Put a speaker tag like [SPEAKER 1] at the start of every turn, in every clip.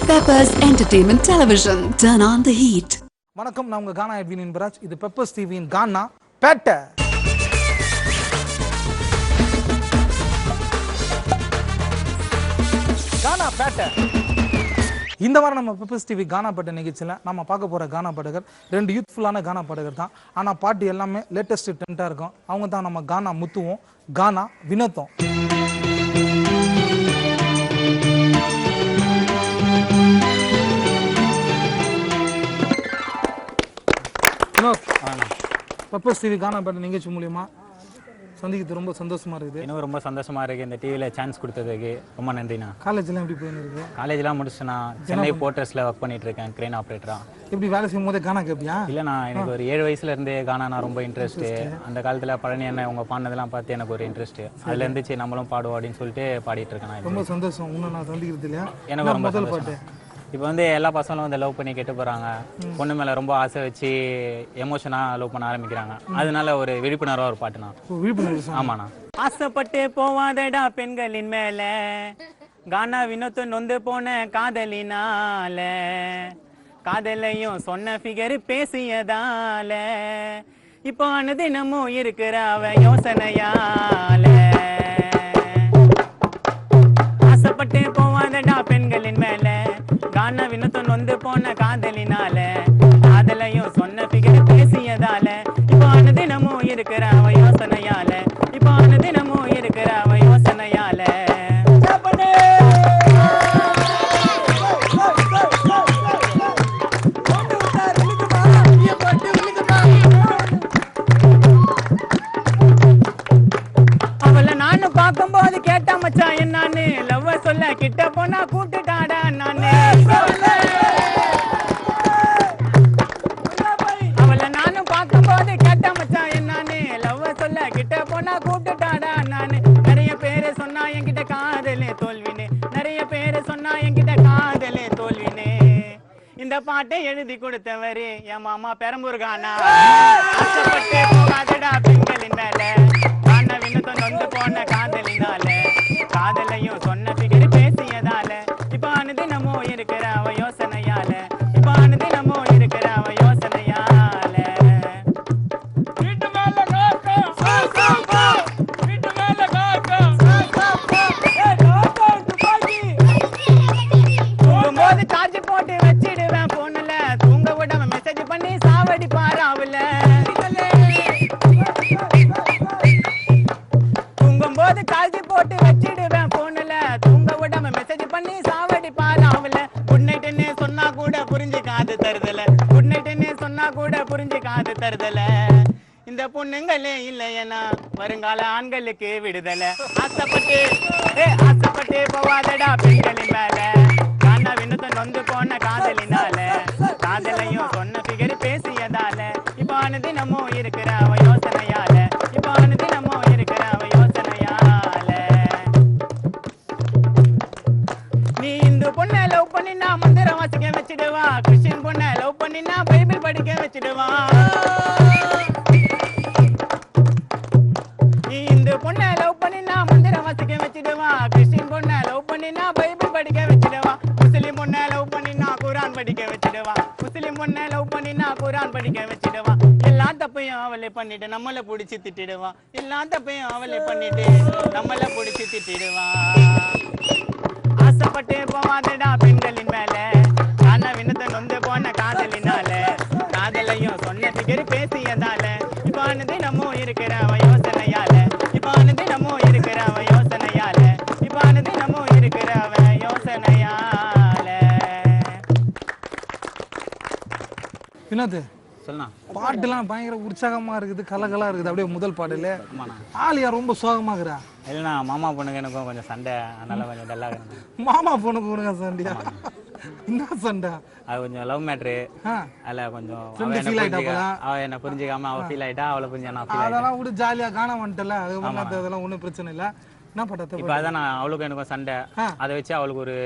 [SPEAKER 1] Peppers Entertainment Television. Turn on the heat.
[SPEAKER 2] வணக்கம், நான் உங்க கானா எட்வின் இன்பராஜ். இது பெப்பர்ஸ் டிவியின் கானா பேட்டை. கானா பேட்டை. இந்த வாரம் நம்ம பெப்பர்ஸ் டிவி கானா பாட்டு நிகழ்ச்சியில் நம்ம பார்க்க போகிற கானா பாடகர் ரெண்டு யூத்ஃபுல்லான கானா பாடகர் தான். ஆனால் பாட்டு எல்லாமே லேட்டஸ்ட் ட்ரெண்டாக இருக்கும். அவங்க தான் நம்ம கானா முத்துவும் கானா வினோத்தும். பெப்பர்ஸ் டிவி கானா பாட்டு நிகழ்ச்சி மூலியமா சந்திக்கிறது ரொம்ப சந்தோஷமா இருக்குது.
[SPEAKER 3] இன்னும் ரொம்ப சந்தோஷமா இருக்கு. இந்த டிவியில் சான்ஸ் கொடுத்ததுக்கு ரொம்ப நன்றிண்ணா.
[SPEAKER 2] காலேஜ்லாம் எப்படி போயிருக்கு?
[SPEAKER 3] காலேஜ்லாம் முடிச்சுனா சென்னை போர்ட்டர்ஸில் ஒர்க் பண்ணிட்டு இருக்கேன், கிரெயின் ஆப்ரேட்டரா.
[SPEAKER 2] எப்படி வேலை செய்யும் போதே கானா கேட்பியா?
[SPEAKER 3] இல்லைண்ணா, எனக்கு ஒரு 7 வயசுல இருந்தே கானா ரொம்ப இன்ட்ரெஸ்ட். அந்த காலத்தில் பழனி அண்ணன் உங்க பாடினதெல்லாம் பார்த்து எனக்கு ஒரு இன்ட்ரெஸ்ட். அதுல இருந்துச்சு நம்மளும் பாடுவோம் அப்படின்னு சொல்லிட்டு பாடிட்டு இருக்கேன்.
[SPEAKER 2] ரொம்ப சந்தோஷம். இன்னும் நான் சந்திக்கிறது இல்லையா?
[SPEAKER 3] எனக்கு ரொம்ப முதல் பாட்டு. இப்போ வந்து எல்லா பசங்களும் வந்து லவ் பண்ணி கெட்டு போறாங்க. பொண்ணு மேல ரொம்ப ஆசை வச்சு எமோஷனா லவ் பண்ண ஆரம்பிக்கிறாங்க. அதனால ஒரு விழிப்புணர்வா ஒரு பாட்டுனா. ஆமாண்ணா. ஆசைப்பட்டு போவாதடா பெண்களின் மேல, கானா வினோத்து நொந்து போன காதலினால, காதலையும் சொன்ன ஃபிகர் பேசியதால, இப்போ அனுதினமும் இருக்கிற அவ யோசனையால. ஆசைப்பட்டு போவாதடா பெண்களின் மேல, கானா வினோத்து நொந்து போன காதலினால, காதலையும் சொன்ன ஃபிகர் பேசியதால, இப்போ அனுதினமும் இருக்கிற அவ யோசனையால, இப்போ அனுதினமும் இருக்கிற அவ யோசனையால. அவளை நானும் பார்க்கும்போது கேட்டா மச்சான் என்னான்னு, லவ்வ சொல்ல கிட்ட போனா கூட்டுட்டாடா நானு. அவளை நானும் பார்க்கும்போது கேட்டா மச்சான் என்னான்னு, லவ்வ சொல்ல கிட்ட போனா கூட்டுட்டாடா நானு. நிறைய பேரு சொன்னா என்கிட்ட காதலே தோல்வினு, நிறைய பேரு சொன்னா என்கிட்ட காதலே தோல்வினு. இந்த பாட்டை எழுதி கொடுத்தவரு என் மாமா பெரம்பூர் கானா. ஆசைப்பட்டு போகாதடா பெண்களின் மேல, கானா வினோத்து நொந்து போன காதலினால, காதலையும் சொன்ன ஃபிகர் பேசியதால, இப்ப அனுதினமும் இருக்கிற அவ யோசனையால, இப்ப அனுதினமும் இருக்கிற அவ யோசனையால. வீட்டு மேல காக்கா வீட்டு மேல காக்கா தூங்கும்போது சார்ஜ் போட்டு வச்சிடுவேன் போன்ல, தூங்க விடாம மெசேஜ் பண்ணி சாவடி பாராவுல. தூங்கும்போது சார்ஜ் போட்டு வச்சிடுவேன் போன்ல, தூங்க விடாம மெசேஜ் பண்ணி சாவடி பாராவுல. குட் நைட்னு சொன்னா கூட புரிஞ்சு காது தருதல, குட் நைட்னு சொன்னா கூட புரிஞ்சு காது தருதல. இந்த பொண்ணுங்களே இல்லையனா வருங்கால ஆண்களுக்கு விடுதல. ஆசைப்பட்டு போவாதடா பெண்களின் மேல, கானா வினோத்து நொந்து போன காதலினால, காதலையும் சொன்ன ஃபிகர் பேசியதால, இப்ப அனுதினமும் இருக்கிற அவ யோசனையால, இப்ப அனுதினமும் இருக்கிற அவ யோசனையால. நீ இந்து பொண்ணை லவ் பண்ணினா மந்திரம் வாசிக்க வச்சிடுவா, கிறிஸ்டின் பொண்ணை லவ் பண்ணினா பைபிள் படிக்க வச்சிடுவா. நீ இந்து பொண்ணை லவ் பண்ணினா மந்திரம் வாசிக்க வச்சிடுவா, கிறிஸ்டின் பொண்ணை லவ் பண்ணினா பைபிள் படிக்க வச்சிடுவா. முஸ்லிம் பொண்ணை லவ் பண்ணினா குரான் படிக்க வச்சிடுவா, முஸ்லிம் பொண்ணை லவ் பண்ணினா குரான் படிக்க வச்சிடுவா. எல்லா தப்பையும் அவளை பண்ணிட்டு நம்மளை பிடிச்சி திட்டிடுவா, எல்லா தப்பையும் அவளை பண்ணிட்டு நம்மளை பிடிச்சி திட்டிடுவா. ஆசைப்பட்டு போவாதடா பெண்களின் மேல, கானா வினோத்து நொந்து போன காதலினால, காதலையும் சொன்ன ஃபிகர் பேசியதால, இப்ப அனுதினமும் இருக்கிற அவ யோசனையால, இப்ப அனுதினமும் இருக்கிற அவ யோசனையால, இப்ப அனுதினமும் இருக்கிற அவ யோசனையால.
[SPEAKER 2] வினோத்,
[SPEAKER 3] சொல்லலாம்.
[SPEAKER 2] பாட்டுலாம் பயங்கர உற்சாகமா இருக்குது, கலகலா இருக்குது. அப்படியே முதல் பாடல ஆலியா ரொம்ப சோகமாகறா.
[SPEAKER 3] இல்லைண்ணா, மாமா பொண்ணுக்கு எனக்கும் கொஞ்சம் சண்டை, அதனால கொஞ்சம் டல்லா இருக்கு.
[SPEAKER 2] மாமா பொண்ணுக்கு உனக்கு சண்டையா? என்ன சண்டை?
[SPEAKER 3] அது கொஞ்சம் லவ் மேட்ரு. அதில் கொஞ்சம் அவ என்ன புரிஞ்சுக்காம அவ ஃபீல் ஆயிட்டா, அவளை புரிஞ்சு நான் ஃபீல் ஆயிட்டேன்.
[SPEAKER 2] அதெல்லாம் விட்டு ஜாலியா காண வந்துட்டல, அதெல்லாம் ஒன்றும் பிரச்சனை இல்லை. என்ன பாட்டு?
[SPEAKER 3] இப்போ அதான் நான் அவளுக்கும் எனக்கும் சண்டை, அதை வச்சு அவளுக்கு ஒரு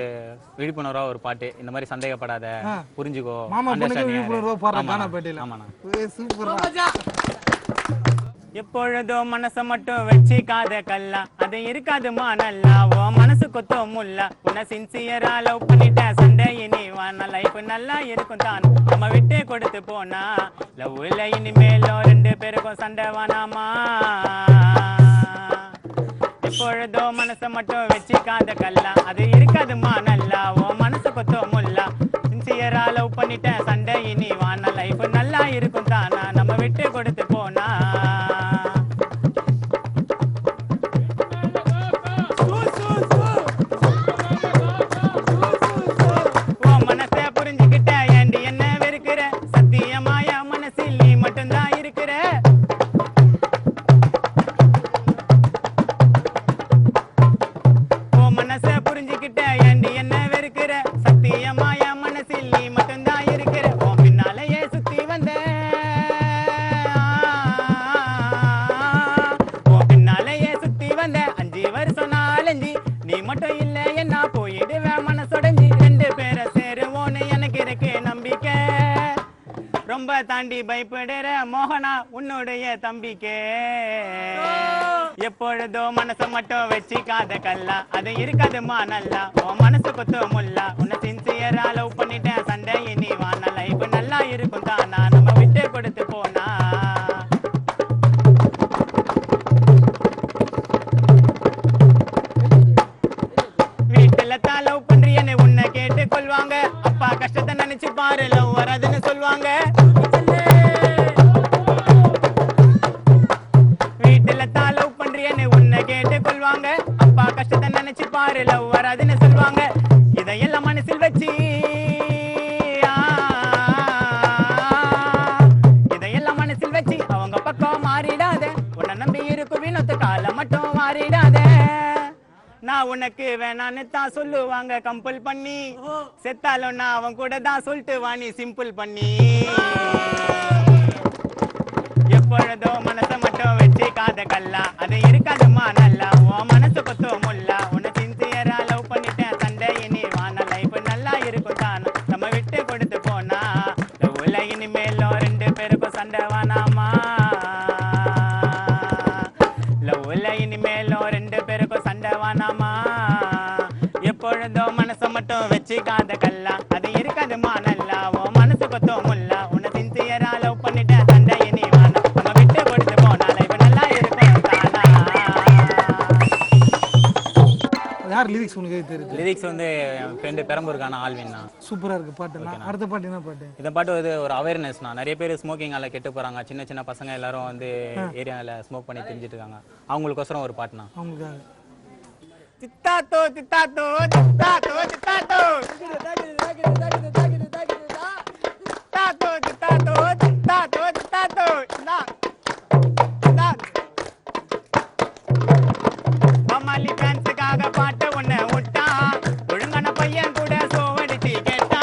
[SPEAKER 3] விழிப்புணர்வா ஒரு பாட்டு, இந்த மாதிரி சந்தேகப்படாத, புரிஞ்சுக்கோ.
[SPEAKER 2] மாமா பொண்ணுக்கு விழிப்புணர்வா பாடுற கானா பாட்டில.
[SPEAKER 3] ஆமாண்ணா.
[SPEAKER 2] சூப்பர்.
[SPEAKER 3] எப்பொழுதோ மனச மட்டும் வச்சுக்காத கல்லா அது இருக்காதுமா நல்லா ஓ மனசு கொத்தம் முல்லா உன்னை சின்சியரா லவ் பண்ணிட்டேன் சண்டை இனி வான லைஃப் நல்லா இருக்கும் தான் நம்ம விட்டு கொடுத்து போனா லவ்ல இனிமேலும் 2 பேருக்கும் சண்டை வானாமா எப்பொழுதோ மனச மட்டும் வச்சுக்காத கல்லா அது இருக்காதுமா நல்லா ஓ மனசு கொத்தம் முல்லா சின்சியரா லவ் பண்ணிட்டேன் சண்டை இனி வான லைஃப் நல்லா இருக்கும் தானா நம்ம விட்டு கொடுத்து போனா ரொம்ப தாண்டி பயப்படுற மோகனா உன்னுடைய தம்பிக்கே எப்பொழுதோ மனச மட்டும் வச்சுக்காத கல்லா அது இருக்காதுமா நல்லா உன் மனசு கொத்து முல்லா உன்னை சின்சியரா லவ் பண்ணிட்டேன் சண்டை இனி வான லைஃப் நல்லா இருக்கும் தானா நம்ம விட்டு கொடுத்து போனா வீட்டுல தான் லவ் பண்றியன்னு உன்னை கேட்டு கொள்வாங்க அப்பா கஷ்டத்தை நினைச்சு பாரு லவ் வராதுன்னு சொல்லுவாங்க வீட்டுல தான் லவ் பண்றியன்னு உன்னை கேட்டு கொள்வாங்க அப்பா கஷ்டத்தை நினைச்சு பாரு லவ் வராதுன்னு சொல்லுவாங்க இதையெல்லாம் மனசில் வச்சு இதையெல்லாம் மனசில் வச்சு அவங்க பக்கம் மாறிடாத உன்னை நம்பி இருக்கும் வினோத்து காலம் மட்டும் மாறிடாத நான் உனக்கு வேணான்னு தான் சொல்லுவாங்க கம்பல் பண்ணி செத்தாலும் நான் அவன் கூட தான் சொல்லிட்டு வாணி சிம்பிள் பண்ணி எப்பொழுதோ மனச மட்டும் வச்சு காத கல்லா அது இருக்காதுமா நல்லா உன் மனசு கொத்தோ முல்லா உன்னை சின்சியரா லவ் பண்ணிட்டேன் சண்டை இனி வான லைஃப் நல்லா இருக்கும் தானா நம்ம விட்டு கொடுத்து போனா லவ்ல இனிமேலும் 2 பேருக்கும் சண்டை வானாமா லவ்ல இனிமேலும் 2 பேருக்கும் சண்டை வானாமா எப்பொழுதோ மனச மட்டும் வச்சு காத கல்லா அது இருக்காதுமா நல்லா உன் மனசு கொத்தோ முல்லா உன்னை சின்சியரா லவ் பண்ணிட்டேன் சண்டை இனி வானா நம்ம விட்டு கொடுத்து போனா லைஃப் நல்லா இருக்கும் தானா
[SPEAKER 2] யார் லிரிக்ஸ் உனக்கு தெரியுது
[SPEAKER 3] லிரிக்ஸ் வந்து என் ஃப்ரெண்டு பெரம்பூருக்கான ஆல்வின் தான்
[SPEAKER 2] சூப்பரா இருக்கு பாட்டுனா அடுத்த பாட்டு என்ன பாட்டு
[SPEAKER 3] இந்த பாட்டு வந்து ஒரு அவேர்னஸ்னா நிறைய பேர் ஸ்மோக்கிங்கால கெட்டு போறாங்க சின்ன சின்ன பசங்க எல்லாரும் வந்து ஏரியால ஸ்மோக் பண்ணி தெரிஞ்சிட்டு இருக்காங்க அவங்களுக்கோசரம் ஒரு பாட்டுனா
[SPEAKER 2] அவங்களுக்காக
[SPEAKER 3] தித்தாத்தோ தித்தாத்தோ தித்தாத்தோ தித்தாத்தோ தித்தாத்தோ தித்தாத்தோ தித்தாத்தோ தித்தாத்தோ மமாலி ஃபேன்ஸுக்காக பாட்டு ஒண்ணு விட்டா ஒழுங்கான பையன் கூட சோவடிச்சு கேட்டா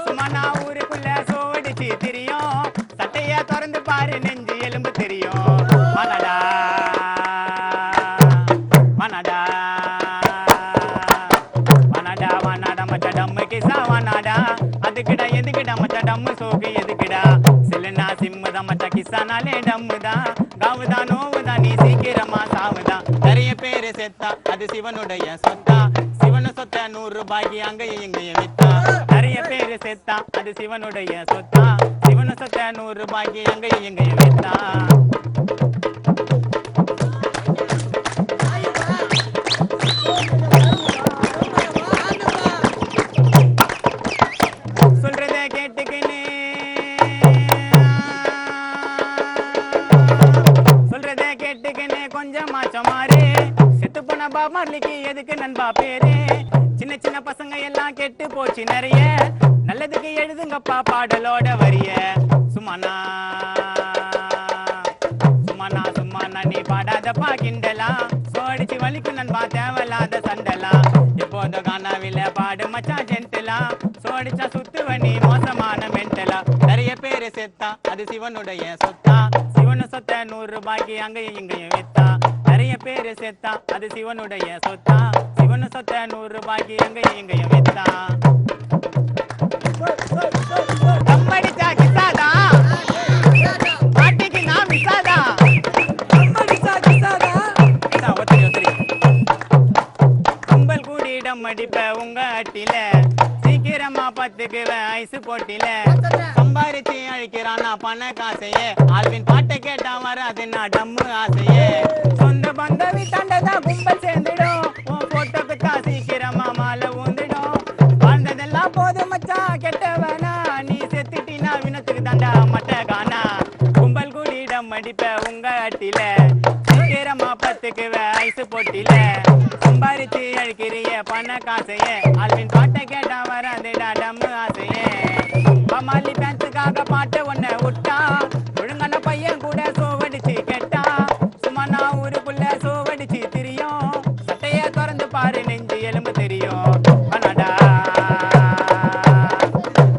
[SPEAKER 3] சும்மா நான் ஊருக்குள்ள சோவடிச்சு தெரியும் சட்டைய திறந்து பாரு நெஞ்சு எலும்பு தெரியும் மனடா மனடா வனடா வனடா மச்ச டம்மு கிசா வனடா அதுக்கிடா எதுக்கிடா மச்ச டம்மு சோகு எதுக்கிடா சில்லுனா சிம்முதா மச்ச கிசானாலே டம்முதா காவுதா நோவுதா நீ சீக்கிரமா சாவுதா நிறைய பேரு செத்தா அது சிவனுடைய சொத்தா சிவனு சொத்த 100 ரூபாய்க்கு அங்கேயும் இங்கேயும் வித்தா நிறைய பேரு செத்தா அது சிவனுடைய சொத்தா சிவனு சொத்த 100 ரூபாய்க்கு அங்கேயும் இங்கேயும் வித்தா சொல்றத கேட்டுக்கினே சொல்றத கேட்டுக்கினே கொஞ்சம் மாச்சம் மாறு செத்து போன பாமார்லிக்கு எதுக்கு நண்பா பேரு சின்ன சின்ன பசங்க எல்லாம் கெட்டு போச்சு நிறைய நல்லதுக்கு எழுதுங்கப்பா பாடலோட வரிய சும்மானா சும்மானா சும்மானா நீ பாடாதப்பா கிண்டலா சோடிச்சு வலிக்கு நண்பா தேவையில்லாத சண்டலா எப்போதோ காணாவில பாடு மச்சா ஜென்டலா சோடிச்சா சுத்துவனி மோசமான மென்டலா நிறைய பேரு செத்தா அது சிவனுடைய சொத்தா சிவனு சொத்த 100 ரூபாய்க்கு அங்கேயும் இங்கேயும் வித்தா நிறைய பேரு செத்தா அது சிவனுடைய சொத்தா சிவனு சொத்த 100 ரூபாய்க்கு அங்கேயும் இங்கேயும் வித்தா தம்மடிச்சா கிசாதா பாட்டிக்கு நான் மிசாதா பத்துக்குவேன் ஐஸ் போட்டில சம்பாரிச்சு அழிக்கிறான் நான் பண காசையே ஆல்வின் பாட்டை கேட்டா வராது நான் டம்மு ஆசையே சொந்த பந்த வீட்டாண்டதான் கும்பல் சேர்ந்துடும் உன் போட்டோக்கு தான் சீக்கிரமா மாலை ஊந்துடும் வாழ்ந்ததெல்லாம் போது மச்சான் கெட்டவனா நீ செத்துட்டினா வினத்துக்கு தாண்டா மட்ட கானா கும்பல் கூடிடம் அடிப்ப உங்க அட்டில சீக்கிரமா பத்துக்குவேன் ஐஸ் போட்டில சம்பாரிச்சு அழிக்கிறிய பண காசையே ஆல்வின் பாட்டை கேட்டா வராதுடா டம்மு ஆசையே பமாலி பேன்ஸுக்காக பாட்டு ஒன்ன விட்டா ஒழுங்கான பையன் கூட சோவடிச்சு கெட்டா சும்மா நான் ஊருக்குள்ள சோவடிச்சு தெரியும் சட்டைய திறந்து பாரு நெஞ்சு எலும்பு தெரியும் வனாடா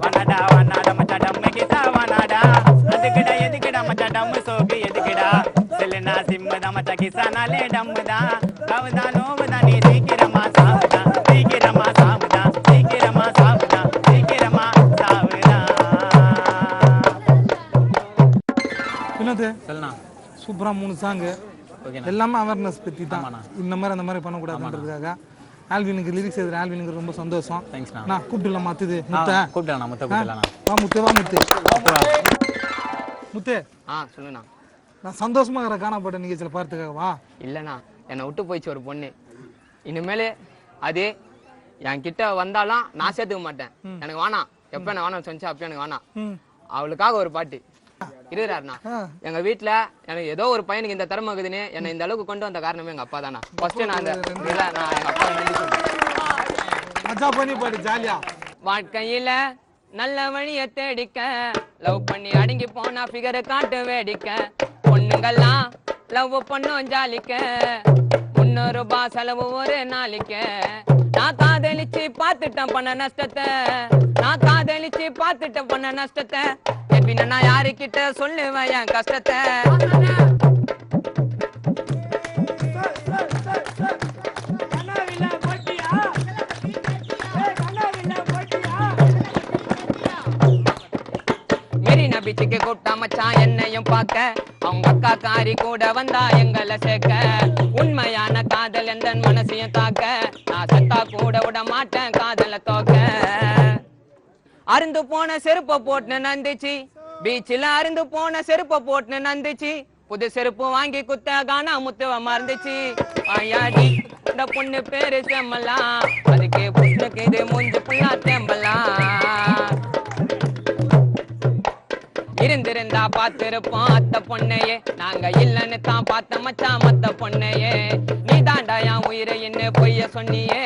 [SPEAKER 3] வனாடா வனாடா மச்சா டம்மு கிசா வனாடா எதுக்குடா மச்சா டம்மு சோக்கு எதுக்குடா செல்லுனா சிம்முதா மச்சா கிசானாலே டம்முதா கவுதா நோவுதா நீ சீக்கிரமா சாவுதா சீக்கிரமா சாவுதா சீக்கிரமா சாவுதா சீக்கிரமா சாவுதா
[SPEAKER 2] என்னது
[SPEAKER 3] சொல்லணா
[SPEAKER 2] சூப்பரா 3 சாங்கு எல்லாமே அவேர்னஸ் பத்தி தான் இந்த மாதிரி அந்த மாதிரி பண்ணக்கூடாதுன்றதுக்காக ஆல்வினுக்கு லிரிக்ஸ் எழுதுற ஆல்வினுக்கு ரொம்ப சந்தோஷம் நான் கூப்பிட்டுலாம் மாத்துது முத்த
[SPEAKER 3] கூப்பிடலாம் முத்த கூப்பிடலாம்
[SPEAKER 2] வா முத்து முத்து
[SPEAKER 3] சொல்லுண்ணா
[SPEAKER 2] நான் சந்தோஷமா இருக்கிற காணப்பட்ட நிகழ்ச்சியில பார்த்துக்காகவா
[SPEAKER 4] இல்லைண்ணா என்னை விட்டு போயிடுச்சு ஒரு பொண்ணு இனிமேல் அது என் கிட்ட வந்தாலும் நான் சேர்த்துக்க மாட்டேன் எனக்கு வேணாம் எப்ப என்ன வேணாம் சொன்னா அப்ப எனக்கு வேணாம் அவளுக்காக ஒரு பாட்டு இருறாருண்ணா எங்க வீட்டுல எனக்கு ஏதோ ஒரு பையனுக்கு இந்த திறமை இருக்குதுன்னு என்னை இந்த அளவுக்கு கொண்டு வந்த காரணமே எங்க அப்பா தானா ஃபர்ஸ்ட் நான் எங்க அப்பா
[SPEAKER 2] பண்ணி பாடு ஜாலியா
[SPEAKER 4] வாழ்க்கையில நல்ல வழிய தேடிக்க லவ் பண்ணி அடங்கி போனா ஃபிகரை காட்டு வேடிக்க பொண்ணுங்கெல்லாம் லவ் பண்ணும் ஜாலிக்க 300 ரூபாய் செலவு ஒரு நாளைக்கு நான் காதலிச்சு பார்த்துட்டேன் பண்ண நஷ்டத்தை நான் காதலிச்சு பார்த்துட்டேன் பண்ண நஷ்டத்தை எப்படின்னா நான் யாருக்கிட்ட சொல்லுவேன் என் கஷ்டத்தை மெரினா பீச்சுக்கு கூப்பிட்டா மச்சான் என்னையும் பார்க்க அவங்க அக்கா காரி கூட வந்தா எங்களை சேர்க்க உண்மையான காதல் எந்த மனசையும் தாக்க நான் சத்தா கூட விட மாட்டேன் காதல தோக்க அருந்து போன செருப்ப போட்டு நந்துச்சு பீச்சில் அருந்து போன செருப்ப போட்டு நந்துச்சு புது செருப்பு வாங்கி குத்த கானா முத்துவ மறந்துச்சு ஆயாடி இந்த பொண்ணு பேரு செம்மலாம் அதுக்கு பொண்ணுக்கு இது மூஞ்சி புள்ளா தேம்பலாம் இருந்திருந்தா பார்த்திருப்போம் அத்த பொண்ணையே நாங்க இல்லன்னு தான் பார்த்த மச்சான் மத்த பொண்ணையே நீ தாண்டா என் உயிரை என்ன பொய்ய சொன்னியே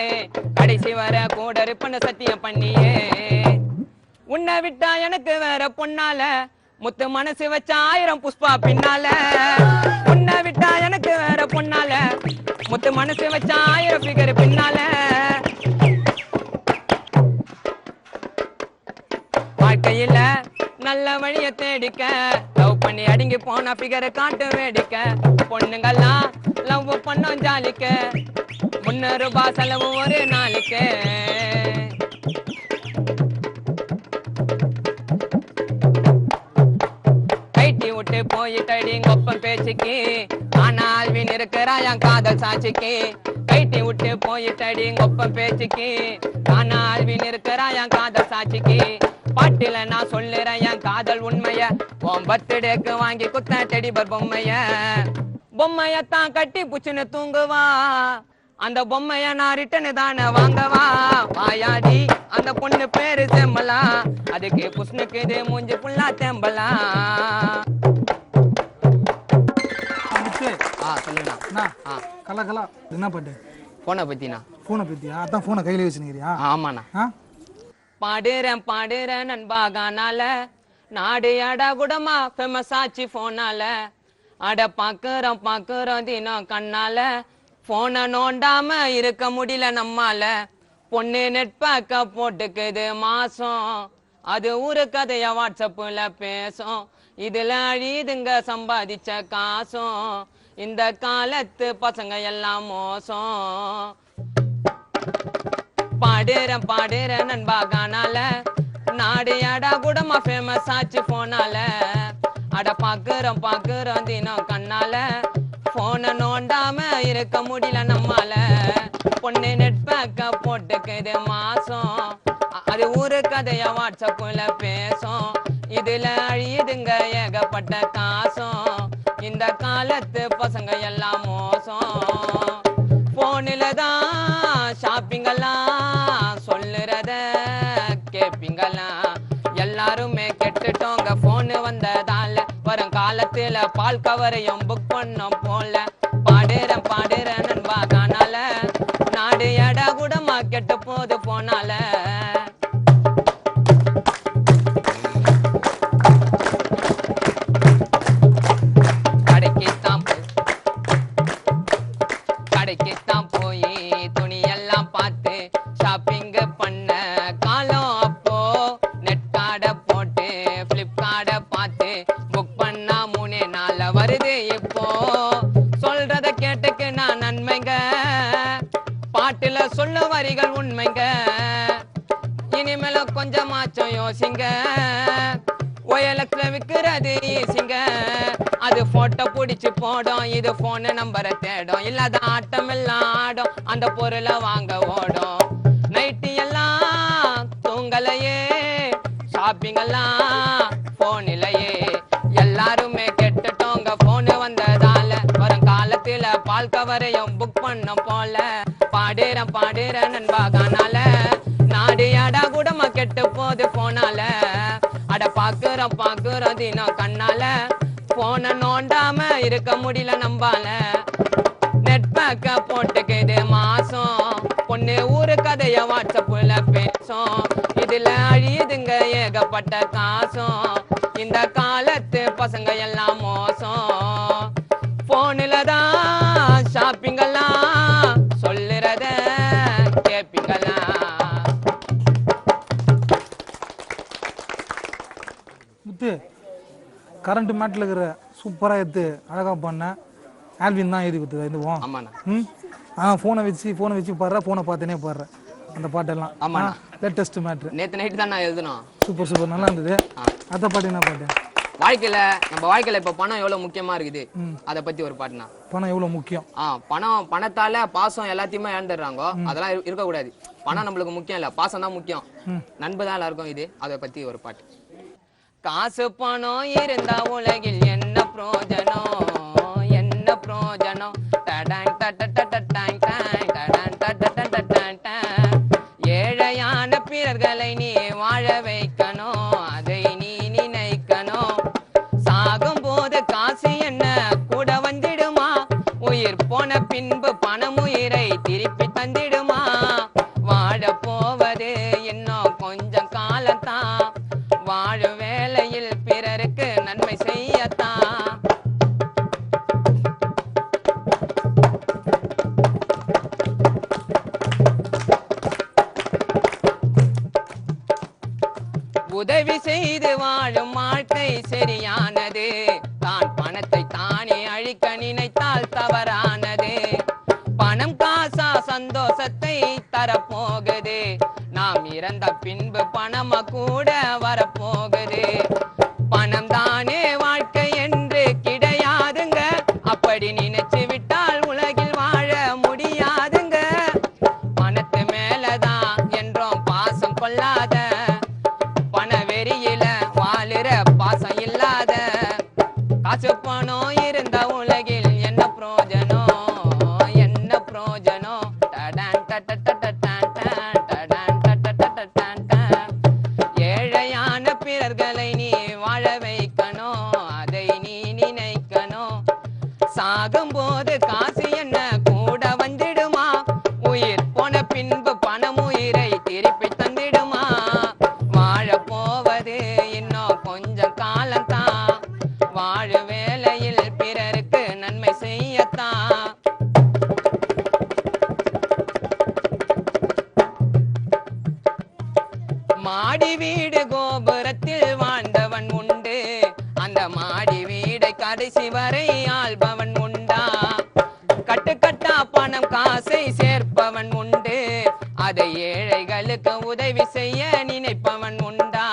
[SPEAKER 4] கடைசி வர கூட இருப்பன்னு சத்தியம் பண்ணியே உன்னை விட்டா எனக்கு வேற பொண்ணால முத்து மனசு வச்ச 1000 புஷ்பா பின்னால உன்னை விட்டா எனக்கு வேற பொண்ணால முத்து மனசு வச்ச 1000 ஃபிகர் பின்னால வாழ்க்கையில நல்ல வழிய தேடிக்க லவ் பண்ணி அடங்கி போனா ஃபிகரை காட்டு வேடிக்க பொண்ணுங்கெல்லாம் லவ் பண்ணோம் ஜாலிக்க 300 ரூபாய் செலவு ஒரு நாளைக்கு கைட்டி விட்டு போயிட்டடி கொப்பம் பேச்சுக்கு ஆனால் வீண் இருக்கிறா என் காதல் சாட்சிக்கு கைட்டி விட்டு போயிட்டடி கொப்பம் பேச்சுக்கு ஆனால் வீண் இருக்கிறா என் காதல் சாட்சிக்கு பாட்டில நான் சொல்லுறேன் என் காதல் உண்மைய உன் பர்த்டேக்கு வாங்கி குத்த டெடிபர் பொம்மையத்தான் கட்டி புச்சுன்னு தூங்குவா அந்த பொம்மைய நான் ரிட்டனு தானே வாங்கவா வாயாடி அந்த பொண்ணு பேரு செம்மலா அதுக்கு புஷ்ணுக்கு இது மூஞ்சி புள்ளா தேம்பலா சொல்லுண்ணா
[SPEAKER 2] கலா என்ன பாட்டு
[SPEAKER 4] போனை பத்தினா
[SPEAKER 2] போனை பத்தியா அதான் போனை கையில வச்சுக்கிறியா
[SPEAKER 4] ஆமாண்ணா பாடுறேன் நண்பா கானால நாடு அட குடமா ஃபேமஸ் ஆச்சு போனால அட பாக்குறோம் தினம் கண்ணால போனை நோண்டாம இருக்க முடியல நம்மால பொண்ணு நெட் பேக்க போட்டுக்குது மாசம் அது ஊரு கதைய வாட்ஸ்அப்ல பேசும் இதுல அழிதுங்க சம்பாதிச்ச காசும் இந்த காலத்து பசங்க எல்லாம் மோசம் பாடுறேன் நண்பா கானால நாடு அடா குடமா ஃபேமஸ் ஆச்சு போனால அட பாக்குறோம் தினம் கண்ணால போனை நோண்டாம இருக்க முடியல நம்மால பொண்ணு நெட் பேக்க போட்டுக்குது மாசம் அது ஊரு கதைய வாட்ஸ்அப்ல பேசும் இதுல அழியுதுங்க ஏகப்பட்ட காசும் இந்த காலத்து பசங்க எல்லாம் மோசம் போனில தான் ஷாப்பிங்கெல்லாம் சொல்லுறத கேப்பீங்களாம் எல்லாருமே கெட்டுட்டோங்க போன் வந்ததால வரும் காலத்துல பால் கவரையும் புக் பண்ணோம் போல பாடுற நண்பா காணால நாடு எடா கூடமா கெட்டு போது போனால கடைக்குத்தான் போய் துணி எல்லாம் பார்த்து ஷாப்பிங் பண்ண காலம் அப்போ நெட் கார்டை போட்டு பிளிப்கார்டை பார்த்து புக் பண்ணா 3 நாள்ல வருது இப்போ சொல்றத கேட்டுக்கு நான் நன்மைங்க பாட்டுல சொல்ல வரிகள் உண்மைங்க இனிமேல கொஞ்சமாச்சும் யோசிங்க OLX விக்கிறது ஈசிங்க அது போட்டோ பிடிச்சு போடும் இது போன் நம்பரை தேடும் இல்லாத ஆட்டம் எல்லாம் ஆடும் அந்த பொருளை வாங்க ஓடும் நைட்டு எல்லாம் தூங்கலையே ஷாப்பிங் எல்லாம் போனிலையே எல்லாருமே கெட்டுட்டோங்க போன் வந்ததால வரும் காலத்துல பால் கவரையும் புக் பண்ண போல பாடுற நண்பா காணால நாடு அடா கூடமா கெட்டு போது போனால அட பாக்குறோம் தினம் கண்ணால போன நோண்டாம இருக்க முடியல நம்பால நெட் பேக்க போட்டுக்குது மாசம் பொண்ணு ஊரு கதைய வாட்ஸ்அப்ல பேசும் இதுல அழியுதுங்க ஏகப்பட்ட காசும் இந்த காலத்து பசங்க எல்லாம் மோசம் போன்ல தான் ஷாப்பிங் எல்லாம் சொல்லுறத கேப்பீங்களா
[SPEAKER 2] முத்து கரண்ட் மேட்டில் இருக்கிற சூப்பராக எடுத்து அழகாக பண்ண ஆல்வின் தான் எழுதி கொடுத்தது இந்த
[SPEAKER 4] ஆமாண்ணா
[SPEAKER 2] ஃபோனை வச்சு பாடுற ஃபோனை பார்த்தேனே பாடுறேன் அந்த பாட்டெல்லாம்
[SPEAKER 4] ஆமாண்ணா
[SPEAKER 2] லேட்டஸ்ட் மேட்ரு
[SPEAKER 4] நேத்து நைட்டு தான் நான் எழுதணும்
[SPEAKER 2] சூப்பர் நல்லா இருந்தது அந்த பாட்டு என்ன பாட்டு
[SPEAKER 4] நம்ம வாழ்க்கையில இப்ப பணம் எவ்வளவு முக்கியமா இருக்குது அத பத்தி ஒரு பாட்டுனா
[SPEAKER 2] பணம் எவ்வளவு முக்கியம்
[SPEAKER 4] பணத்தால பாசம் எல்லாத்தையுமே இழந்துடுறாங்க அதெல்லாம் இருக்க கூடாது பணம் நம்மளுக்கு முக்கியம் இல்ல பாசம் தான் முக்கியம் நண்பு தான் எல்லாருக்கும் இது அத பத்தி ஒரு பாட்டு காசு பணம் இருந்தா உலகில் என்ன பிரயோஜனம் ஏழையான பிறர்களை நீ வாழ வைக்கணும் அதை நீ நினைக்கணும் சாகும் போது காசு என்ன கூட வந்துடுமா உயிர் போன பின்பு பணம் உயிரை திருப்பி தந்திடுமா வாழ போவது இன்னும் கொஞ்சம் காலத்தான் வாழும் வேளையில் பிறருக்கு நன்மை செய்யத்தான் உதவி செய்து வாழும் வாழ்க்கை சரியானது தான் பணத்தை தானே அழிக்க நினைத்தால் தவறானது பணம் காசா சந்தோஷத்தை தரப்போகுது நாம் இறந்த பின்பு பணமா கூட வரப்போகுது பணம் தானே வாழ்க்கை என்று கிடையாதுங்க அப்படி நினைச்சு விட்டால் உலகில் வாழ முடியாதுங்க பணத்து மேலதான் என்றும் பாசம் கொள்ளாத பணவெறியில வாழுற பாசம் இல்லாத காசு பணம் இருந்த உலகில் என்ன பிரயோஜனம் ஏழையான பிறர்களை நீ வாழ வைக்கணும் அதை நீ நினைக்கணும் சாகும் போது காசு என்ன கூட வந்துடுமா உயிர் போன பின்பு பணம் உயிரை திருப்பி தந்திடுமா வாழ போவது இன்னும் கொஞ்சம் காலத்தான் வாழு வேளையில் பிறருக்கு நன்மை செய்யத்தான் மாடி வீடு கோபுரத்தில் வாழ்ந்தவன் உண்டு அந்த மாடி வீடை கடைசி வரை ஆள்பவன் உண்டா கட்டுக்கட்டா பணம் காசை சேர்ப்பவன் உண்டு அதை ஏழைகளுக்கு உதவி செய்ய நினைப்பவன் உண்டா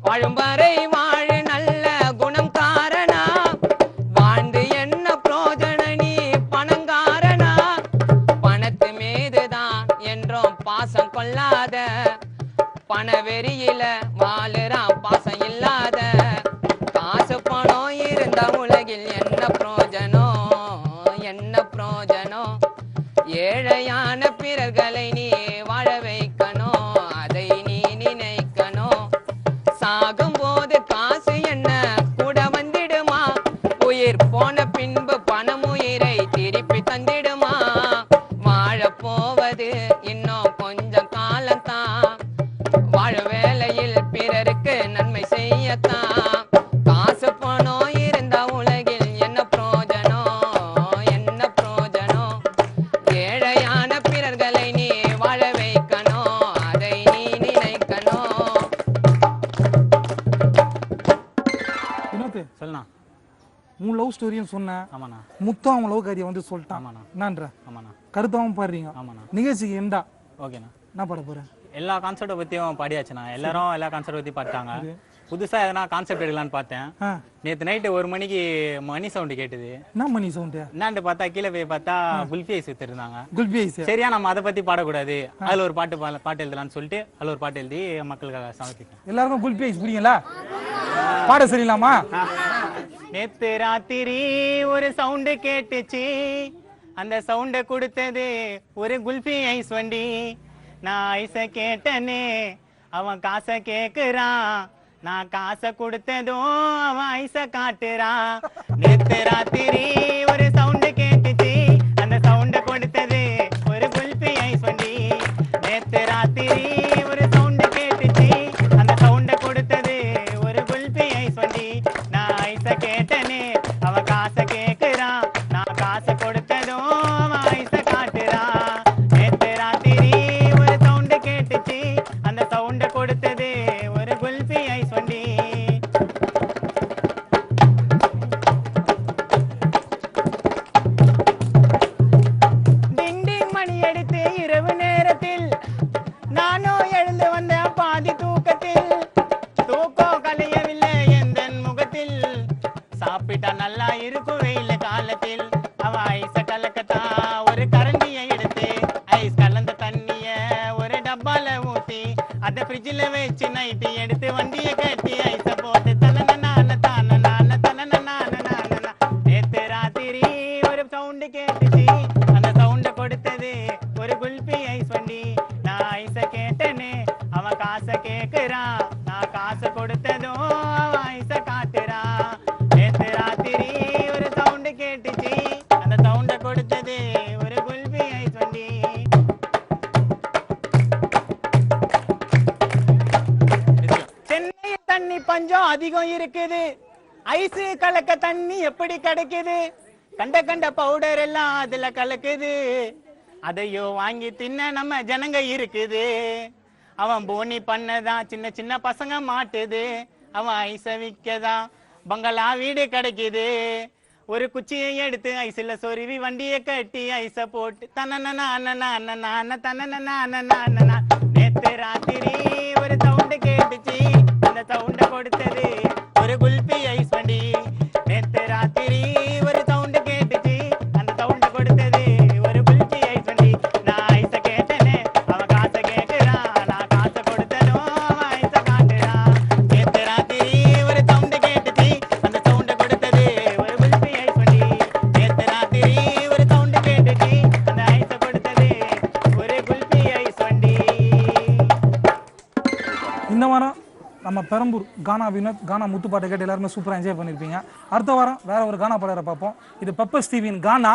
[SPEAKER 4] வாழும் வரை வாழு நல்ல குணம் காரணா வாழ்ந்து என்ன பிரோஜன நீ பணங்காரனா பணத்து மீதுதான் என்றும் பாசம் கொள்ளாத பணவெறியில வாழுறான் பாசம் இல்லாத. காசு பணம் இருந்த உலகில் என்ன பிரயோஜனம், என்ன பிரயோஜனம்? ஏழையான பிறர்களை நீ வாழ வைக்கணும், அதை நீ நினைக்கணும். சாகும் போது காசு என்ன கூட வந்திடுமா, உயிர் போன பின்பு பணம் உயிரை திருப்பி தந்திடுமா. வாழ போவது இன்னும் கொஞ்சம் காலத்தான், வாழ வேளையில் பிறருக்கு நன்மை செய்யத்தான். காசு பணம் இருந்த உலகில் என்ன பிரயோஜனம், என்ன பிரயோஜனம்? ஏழையான பிறர்களை நீ வாழ வைக்கணும், அதை நீ நினைக்கணும்.
[SPEAKER 2] வினோத்
[SPEAKER 5] சொல்லலாம்.
[SPEAKER 2] உன் லவ் ஸ்டோரியும் சொன்னேன்.
[SPEAKER 5] ஆமாண்ணா.
[SPEAKER 2] முத்தம் அவன் லவ் காரியை வந்து சொல்லிட்டான்.
[SPEAKER 5] ஆமாண்ணா.
[SPEAKER 2] என்னன்ற
[SPEAKER 5] ஆமாண்ணா.
[SPEAKER 2] கருத்தாவும் பாடுறீங்க.
[SPEAKER 5] ஆமாண்ணா.
[SPEAKER 2] நிகழ்ச்சிக்கு எண்டா
[SPEAKER 5] ஓகேண்ணா.
[SPEAKER 2] என்ன பாட போறேன்?
[SPEAKER 5] எல்லா கான்செப்டை பற்றியும் பாடியாச்சுண்ணா. எல்லாரும் எல்லா கான்செப்டை பற்றி பாட்டாங்க. புதுசாக எதனா கான்செப்ட் எடுக்கலான்னு பார்த்தேன். நேற்று நைட்டு 1 மணிக்கு மணி சவுண்டு கேட்டுது.
[SPEAKER 2] என்ன மணி சவுண்டு?
[SPEAKER 5] என்னான்னு பார்த்தா கீழே போய் பார்த்தா குல்ஃபி ஐஸ் வித்துருந்தாங்க.
[SPEAKER 2] குல்பி ஐஸ்.
[SPEAKER 5] சரியா நம்ம அதை பற்றி பாடக்கூடாது, அதில் ஒரு பாட்டு எழுதலான்னு சொல்லிட்டு அதில் ஒரு பாட்டு எழுதி மக்களுக்காக சமர்ப்பிட்டேன்.
[SPEAKER 2] எல்லாருக்கும் குல்பி ஐஸ் பிடிங்களா? பாட சரியில்லாமா?
[SPEAKER 5] நேத்து ராத்திரி ஒரு சவுண்டு கேட்டுச்சு, அந்த சவுண்டை கொடுத்தது ஒரு குல்ஃபி ஐஸ் வண்டி. நான் ஐஸை கேட்டனே, அவன் காசை கேட்குறான், நான் காசை கொடுத்ததும் அவன் ஐஸை காட்டுறான். நேத்து ராத்திரி ஒரு சவுண்டு கேட்டுச்சு, அந்த சவுண்டை கொடுத்தது ஒரு குல்ஃபி ஐஸ் வண்டி. நேத்து ராத்திரி ஒரு சவுண்டு கேட்டுச்சு, அந்த சவுண்டை கொடுத்தது ஒரு குல்ஃபி ஐஸ் வண்டி. நான் ஐஸை கேட்டனே, அவன் காசை கேட்குறான், நான் காசை கொடுத்ததும் அவன் ஐஸை காட்டுறான். நேத்து ராத்திரி ஒரு சவுண்டு கேட்டுச்சு, அந்த சவுண்டை கொடுத்தது ஒரு குல்ஃபி ஐஸ் வண்டி. டிண்டிங் மணி அடித்து இரவு நேரத்தில் நானும் எழுந்து வந்தேன் பாதி தூக்கத்தில். தூக்கம் கலையவில்லை எந்தன் முகத்தில், சாப்பிட்டா நல்லா இருக்கும் வெயில் காலத்தில். அவ ஐஸ கலக்கத்தான் ஒரு கரண்டியை எடுத்து, ஐஸ் கலந்த தண்ணிய ஒரு டப்பால ஊத்தி, அதை ஃப்ரிட்ஜில் வச்சு நைட்டு எடுத்து வண்டியை கட்டி ஐஸ போட்டு தனன தான தனன. நேத்து ராத்திரி ஒரு சவுண்டு கேட்டுச்சு, அந்த சவுண்டை கொடுத்தது ஒரு குல்ஃபி ஐஸ் வண்டி. நான் ஐஸை கேட்டனே, அவன் காசை கேட்குறான், நான் காசை கொடுத்ததும் அவன் ஐஸை காட்டுறான். நேத்து ராத்திரி ஒரு சவுண்டு கேட்டுச்சு, அந்த சவுண்டை கொடுத்தது ஒரு குல்ஃபி ஐஸ் வண்டி. சென்னையில் தண்ணி பஞ்சம் அதிகம் இருக்குது, ஐஸ் கலக்க தண்ணி எப்படி கிடைக்குது? கண்ட கண்ட பவுடர் எல்லாம் அதுல கலக்குது, அதையோ வாங்கி தின்ன நம்ம ஜனங்க இருக்குது. அவன் போனி பண்ணதான் சின்ன சின்ன பசங்க மாட்டுது, அவன் ஐஸ விற்கதான் பங்களா வீடு கிடைக்குது. ஒரு குச்சியை எடுத்து ஐஸ்ல சொருவி வண்டியை கட்டி ஐஸ போட்டு தனன. நேத்து ராத்திரி ஒரு சவுண்டு கேட்டுச்சு, அந்த சவுண்டை கொடுத்தது ஒரு குல்ஃபி ஐஸ் வண்டி. நேத்து ராத்திரி ஒரு சவுண்டு கேட்டுச்சு, அந்த சவுண்டை கொடுத்தது ஒரு குல்ஃபி ஐஸ் வண்டி. நான் ஐஸ கேட்டனே, அவன் காசை கேட்குறான், நான் காசை கொடுத்ததும் அவன் ஐஸ காட்டுறான். நேத்து ராத்திரி ஒரு சவுண்டு கேட்டுச்சு, அந்த சவுண்டை கொடுத்தது ஒரு குல்ஃபி ஐஸ் வண்டி. நேத்து ராத்திரி ஒரு சவுண்டு கேட்டுச்சு, அந்த ஐஸ கொடுத்தது ஒரு குல்ஃபி ஐஸ் வண்டி.
[SPEAKER 2] இந்த வாரம் நம்ம பெரம்பூர் கானா வினோத் கானா முத்து பாட்டை கேட்டு எல்லாருமே சூப்பராக என்ஜாய் பண்ணியிருப்பீங்க. அடுத்த வாரம் வேற ஒரு கானா பாடகரை பார்ப்போம். இது பெப்பர்ஸ் டிவியின் கானா.